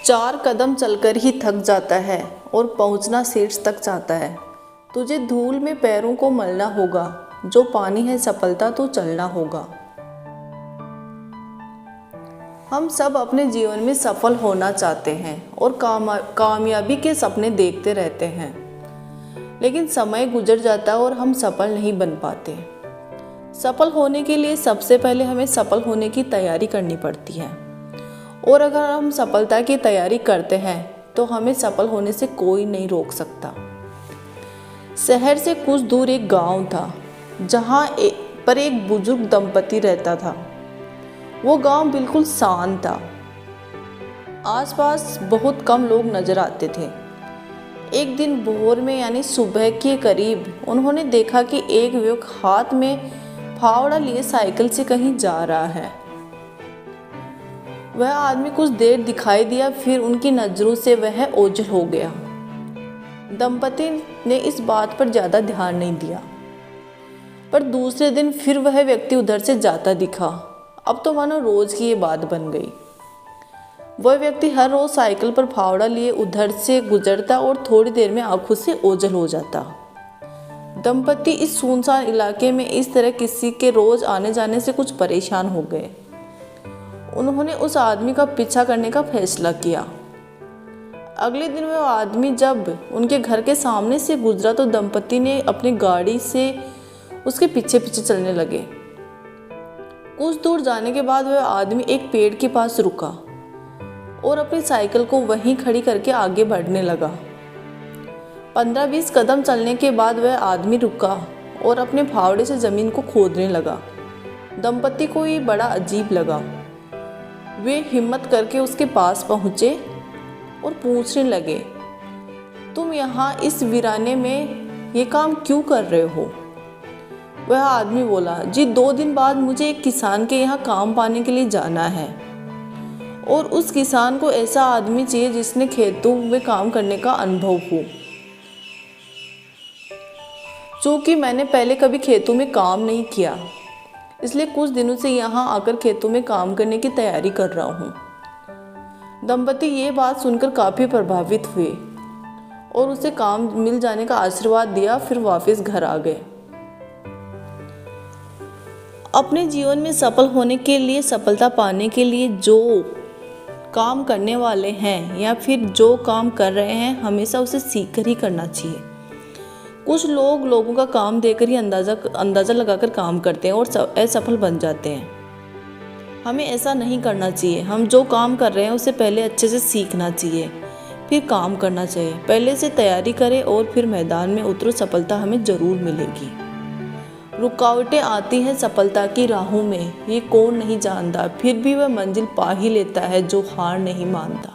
4 कदम चलकर ही थक जाता है और पहुंचना शीर्ष तक चाहता है। तुझे धूल में पैरों को मलना होगा, जो पानी है सफलता तो चलना होगा। हम सब अपने जीवन में सफल होना चाहते हैं और कामयाबी के सपने देखते रहते हैं, लेकिन समय गुजर जाता है और हम सफल नहीं बन पाते। सफल होने के लिए सबसे पहले हमें सफल होने की तैयारी करनी पड़ती है, और अगर हम सफलता की तैयारी करते हैं तो हमें सफल होने से कोई नहीं रोक सकता। शहर से कुछ दूर एक गांव था, जहां पर एक बुजुर्ग दंपति रहता था। वो गांव बिल्कुल शांत था। आसपास बहुत कम लोग नजर आते थे। एक दिन भोर में यानी सुबह के करीब उन्होंने देखा कि एक व्यक्ति हाथ में फावड़ा लिए साइकिल से कहीं जा रहा है। वह आदमी कुछ देर दिखाई दिया, फिर उनकी नजरों से वह ओझल हो गया। दंपति ने इस बात पर ज्यादा ध्यान नहीं दिया, पर दूसरे दिन फिर वह व्यक्ति उधर से जाता दिखा। अब तो मानो रोज की ये बात बन गई। वह व्यक्ति हर रोज साइकिल पर फावड़ा लिए उधर से गुजरता और थोड़ी देर में आंखों से ओझल हो जाता। दंपति इस सुनसान इलाके में इस तरह किसी के रोज आने जाने से कुछ परेशान हो गए। उन्होंने उस आदमी का पीछा करने का फैसला किया। अगले दिन वह आदमी जब उनके घर के सामने से गुजरा तो दंपति ने अपनी गाड़ी से उसके पीछे पीछे चलने लगे। कुछ दूर जाने के बाद वह आदमी एक पेड़ के पास रुका और अपनी साइकिल को वहीं खड़ी करके आगे बढ़ने लगा। 15-20 कदम चलने के बाद वह आदमी रुका और अपने फावड़े से जमीन को खोदने लगा। दंपति को ये बड़ा अजीब लगा। वे हिम्मत करके उसके पास पहुंचे और पूछने लगे, तुम यहाँ इस वीराने में ये काम क्यों कर रहे हो? वह आदमी बोला, जी 2 दिन बाद मुझे एक किसान के यहाँ काम पाने के लिए जाना है, और उस किसान को ऐसा आदमी चाहिए जिसने खेतों में काम करने का अनुभव हो। चूँकि मैंने पहले कभी खेतों में काम नहीं किया, इसलिए कुछ दिनों से यहाँ आकर खेतों में काम करने की तैयारी कर रहा हूँ। दंपति ये बात सुनकर काफ़ी प्रभावित हुए और उसे काम मिल जाने का आशीर्वाद दिया, फिर वापस घर आ गए। अपने जीवन में सफल होने के लिए, सफलता पाने के लिए जो काम करने वाले हैं या फिर जो काम कर रहे हैं, हमेशा उसे सीख कर ही करना चाहिए। कुछ लोग लोगों का काम देकर ही अंदाज़ा लगाकर काम करते हैं और असफल बन जाते हैं। हमें ऐसा नहीं करना चाहिए। हम जो काम कर रहे हैं उसे पहले अच्छे से सीखना चाहिए, फिर काम करना चाहिए। पहले से तैयारी करें और फिर मैदान में उतरो, सफलता हमें ज़रूर मिलेगी। रुकावटें आती हैं सफलता की राहों में, ये कौन नहीं जानता, फिर भी वह मंजिल पा ही लेता है जो हार नहीं मानता।